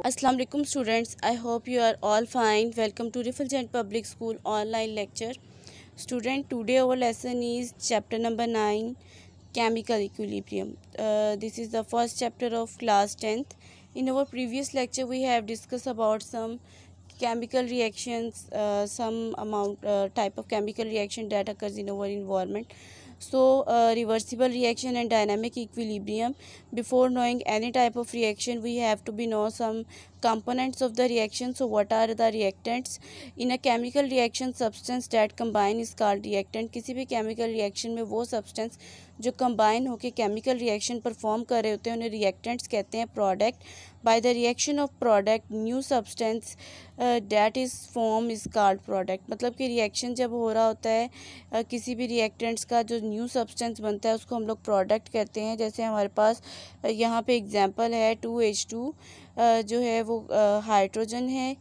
Assalamu alaikum students. I hope you are all fine. Welcome to Refulgent Public School online lecture. Student, today our lesson is chapter number 9, chemical equilibrium. This is the first chapter of class 10th. In our previous lecture we have discussed about some chemical reactions, some amount type of chemical reaction that occurs in our environment. So reversible reaction and dynamic equilibrium. Before knowing any type of reaction, we have to be know some components of the reaction. So what are the reactants? In a chemical reaction, substance that combine is called reactant. किसी भी chemical reaction में वो substance जो combine होके chemical reaction perform कर रहे होते हैं उन्हें reactants कहते हैं. Product, by the reaction of product new substance that is form is called product. मतलब कि reaction जब हो रहा होता है किसी भी reactants का जो न्यू सब्सटेंस बनता है उसको हम लोग प्रोडक्ट कहते हैं. जैसे हमारे पास यहाँ पे एग्जांपल है 2H2 जो है वो हाइड्रोजन है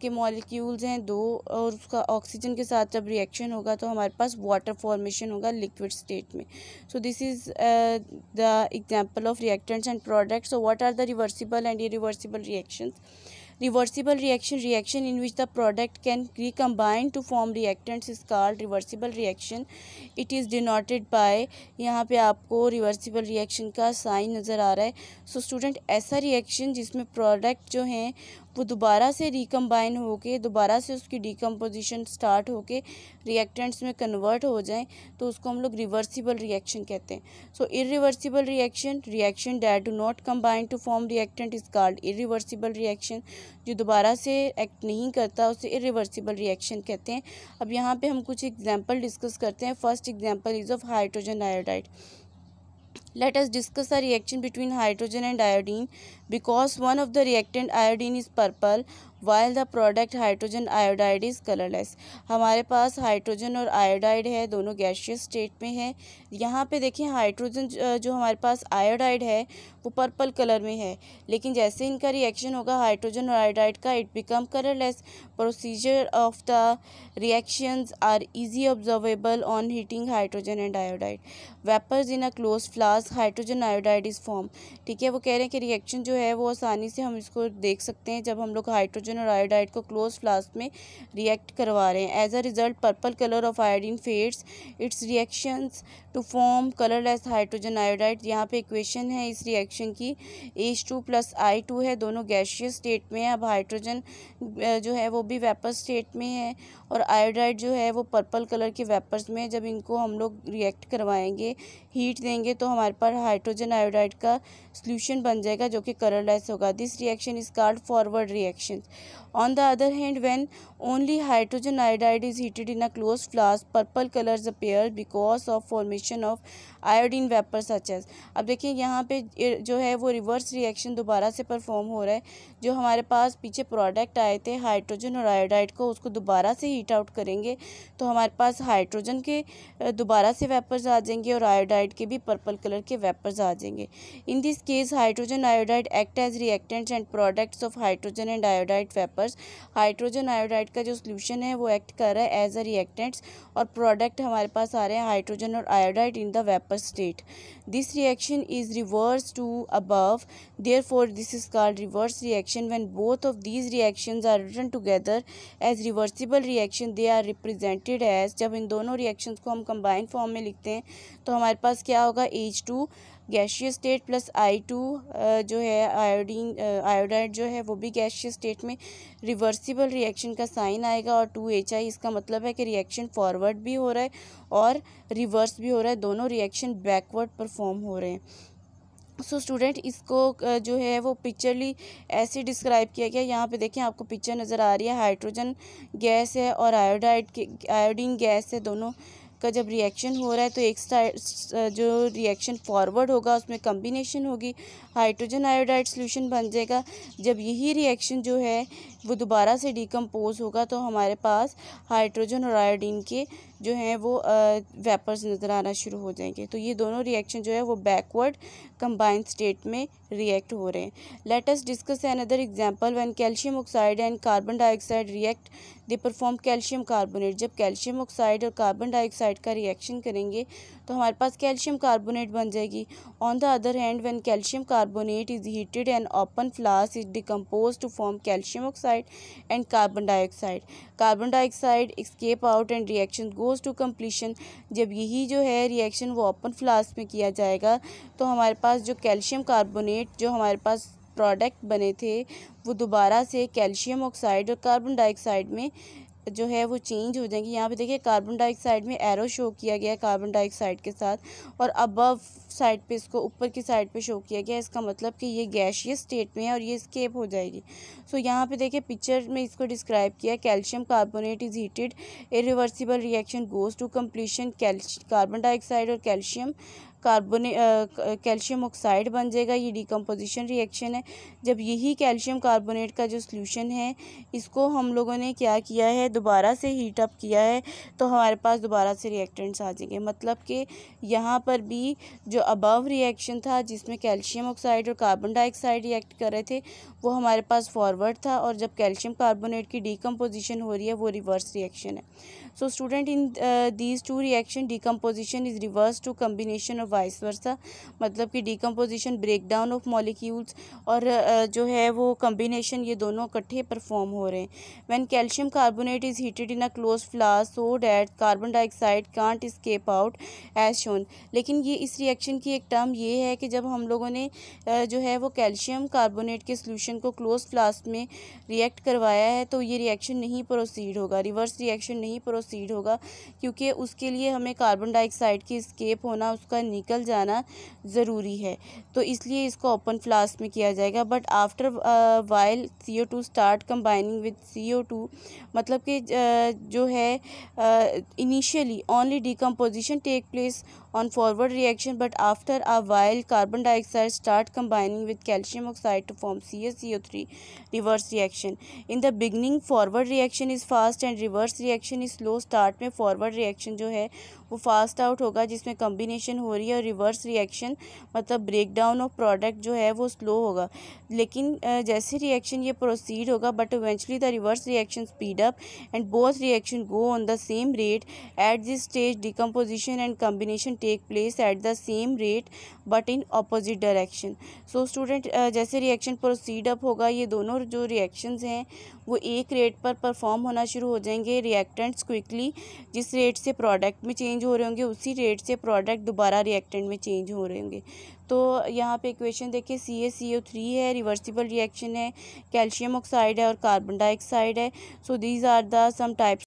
के मॉलिक्यूल्स हैं दो और उसका ऑक्सीजन के साथ जब रिएक्शन होगा तो हमारे पास वाटर फॉर्मेशन होगा लिक्विड स्टेट में. So this is the example of reactants and products. So what are the reversible and irreversible reactions? Reversible reaction in which the product can recombine to form reactants is called reversible reaction. It is denoted by, यहाँ पे आपको reversible reaction का sign नज़र आ रहा है. So student, ऐसा reaction जिसमें product जो हैं वो दोबारा से रिकम्बाइन होके दोबारा से उसकी डिकम्पोजिशन स्टार्ट होके रिएक्टेंट्स में कन्वर्ट हो जाएं तो उसको हम लोग रिवर्सिबल रिएक्शन कहते हैं. So irreversible reaction that do not combine to form reactant is called irreversible reaction. जो दोबारा से एक्ट नहीं करता उसे इरिवर्सिबल रिएक्शन कहते हैं. अब यहाँ पे हम कुछ एग्जांपल डिस्कस करते हैं. First example is of hydrogen iodide. Let us discuss the reaction between hydrogen and iodine. Because one of the reactant iodine is purple while the product hydrogen iodide is colorless. हमारे पास hydrogen और iodide है, दोनों gaseous state में है. यहाँ पे देखें hydrogen जो हमारे पास आयोडाइड है वो पर्पल कलर में है, लेकिन जैसे इनका रिएक्शन होगा हाइड्रोजन और आयोडाइड का it become colourless. Procedure of the reactions are easy observable on heating hydrogen and iodide. Vapours in a close flask hydrogen iodide is form. ठीक है, वो कह रहे हैं कि रिएक्शन जो है वो आसानी से हम इसको देख सकते हैं जब हम लोग हाइड्रोजन और आयोडाइड को क्लोज फ्लास्क में रिएक्ट करवा रहे हैं. As a result purple colour of iodine fades its reactions to form colourless hydrogen iodide. यहाँ पे इक्वेशन है इस रिएक्शन की H2 + I2 है, दोनों गैसियस स्टेट में है. अब हाइड्रोजन जो है वो भी वेपर स्टेट में है और आयोडाइड जो है वो पर्पल कलर के वेपर्स में. जब इनको हम लोग रिएक्ट करवाएंगे हीट देंगे तो हमारे पास हाइड्रोजन आयोडाइड का सॉल्यूशन बन जाएगा जो कि कलरलेस होगा. This reaction is called forward reaction. On the other hand, when only hydrogen iodide is heated in a closed flask, purple colors appear because of formation of iodine vapor such as. अब देखिए यहाँ पे जो है वो reverse reaction दोबारा से perform हो रहा है. जो हमारे पास पीछे प्रोडक्ट आए थे हाइड्रोजन और आयोडाइड को उसको दोबारा से हीट आउट करेंगे तो हमारे पास हाइड्रोजन के दोबारा से वेपर्स आ जाएंगे और आयोडाइड के भी पर्पल कलर के वेपर्स आ जाएंगे. In this case hydrogen iodide act as reactants and products of hydrogen and iodide vapour. Hydrogen iodide का जो सॉल्यूशन है वो एक्ट कर रहा है एज अ रिएक्टेंट्स और प्रोडक्ट हमारे पास आ रहे हैं हाइड्रोजन और iodide in the vapour state. This reaction is reverse to above, therefore this is called reverse reaction. When both of these reactions are written together as reversible reaction they are represented as. जब इन दोनों reactions को हम combine form में लिखते हैं तो हमारे पास क्या होगा H2 gaseous state plus I2 जो है आयोडाइड जो है वो भी गैसियस स्टेट में. रिवर्सिबल रिएक्शन का साइन आएगा और 2HI. इसका मतलब है कि रिएक्शन फॉरवर्ड भी हो रहा है और रिवर्स भी हो रहा है, दोनों रिएक्शन बैकवर्ड परफॉर्म हो रहे हैं. सो स्टूडेंट इसको जो है वो पिक्चरली ऐसे डिस्क्राइब किया गया. यहाँ पे देखें आपको पिक्चर नज़र आ रही है, हाइड्रोजन गैस है और आयोडीन गैस है, दोनों का जब रिएक्शन हो रहा है तो एक साइड जो रिएक्शन फॉरवर्ड होगा उसमें कम्बिनेशन होगी, हाइड्रोजन आयोडाइड सॉल्यूशन बन जाएगा. जब यही रिएक्शन जो है वो दोबारा से डिकम्पोज होगा तो हमारे पास हाइड्रोजन और आयोडीन के जो हैं वो वेपर्स नज़र आना शुरू हो जाएंगे. तो ये दोनों रिएक्शन जो है वो बैकवर्ड कंबाइंड स्टेट में रिएक्ट हो रहे हैं. Let us discuss another example. When calcium oxide and carbon dioxide react they perform calcium carbonate. जब कैल्शियम ऑक्साइड और कार्बन डाइऑक्साइड का रिएक्शन करेंगे तो हमारे पास कैल्शियम कार्बोनेट बन जाएगी। On the other hand when calcium carbonate is heated and open flask is decompose to form calcium oxide and carbon dioxide. Carbon dioxide escape out and reaction goes to completion. जब यही जो है reaction वो open flask में किया जाएगा तो हमारे पास जो कैल्शियम कार्बोनेट जो हमारे पास प्रोडक्ट बने थे वो दोबारा से कैल्शियम ऑक्साइड और कार्बन डाइऑक्साइड में जो है वो चेंज हो जाएंगी। यहाँ पे देखिए कार्बन डाइऑक्साइड में एरो शो किया गया है कार्बन डाइऑक्साइड के साथ, और अबव साइड पे इसको ऊपर की साइड पे शो किया गया। इसका मतलब कि ये गैशियस स्टेट में है और ये एस्केप हो जाएगी। सो यहाँ पे देखिए पिक्चर में इसको डिस्क्राइब किया है। Calcium carbonate is heated, irreversible reaction goes to completion, carbon dioxide और कैल्शियम ऑक्साइड बन जाएगा। ये डिकम्पोजिशन रिएक्शन है। जब यही कैल्शियम कार्बोनेट का जो सॉल्यूशन है इसको हम लोगों ने क्या किया है, दोबारा से हीट अप किया है, तो हमारे पास दोबारा से रिएक्टेंट्स आ जाएंगे। मतलब कि यहाँ पर भी जो अबव रिएक्शन था जिसमें कैल्शियम ऑक्साइड और कार्बन डाइऑक्साइड रिएक्ट कर रहे थे वो हमारे पास फॉरवर्ड था, और जब कैल्शियम कार्बोनेट की डिकम्पोजिशन हो रही है वो रिवर्स रिएक्शन है। So student in these two reaction decomposition is reverse to combination और वाइस वर्सा। मतलब कि decomposition break down of molecules और जो है वो कम्बिनेशन, ये दोनों इकट्ठे परफॉर्म हो रहे हैं। When calcium carbonate is heated in a close flask so that carbon dioxide can't escape out as shown. लेकिन ये इस रिएक्शन की एक टर्म ये है कि जब हम लोगों ने जो है वो कैल्शियम कार्बोनेट के सोल्यूशन को क्लोज फ्लास्क में रिएक्ट करवाया है तो ये रिएक्शन नहीं प्रोसीड होगा, रिवर्स रिएक्शन नहीं प्रोसीड होगा, क्योंकि उसके लिए हमें कार्बन डाइऑक्साइड की एस्केप होना, उसका निकल जाना ज़रूरी है। तो इसलिए इसको ओपन फ्लास्क में किया जाएगा। But after while CO2 start combining with CO2, मतलब कि जो है initially only decomposition take place on forward reaction, but after a while carbon dioxide start combining with calcium oxide to form CaCO3, reverse reaction. In the beginning forward reaction is fast and reverse reaction is slow. start में forward reaction जो है वो fast out होगा जिसमें combination हो रही है, और रिवर्स रिएक्शन मतलब ब्रेक डाउन ऑफ प्रोडक्ट जो है वो स्लो होगा। लेकिन जैसे रिएक्शन ये प्रोसीड होगा but eventually the reverse reaction speed up and both reaction go on the same rate. At this stage decomposition and combination take place at the same rate but in opposite direction. So student जैसे reaction proceed up होगा ये दोनों जो reactions हैं वो एक rate पर perform होना शुरू हो जाएंगे। रिएक्टेंट्स क्विकली जिस रेट से प्रोडक्ट में चेंज हो रहे होंगे उसी रेट से प्रोडक्ट दोबारा रिएक्टेंट में चेंज हो रहे होंगे। तो यहाँ पे इक्वेशन देखिए CaCO3 है, रिवर्सिबल रिएक्शन है, कैल्शियम ऑक्साइड है और कार्बन डाइऑक्साइड है। So these are the some types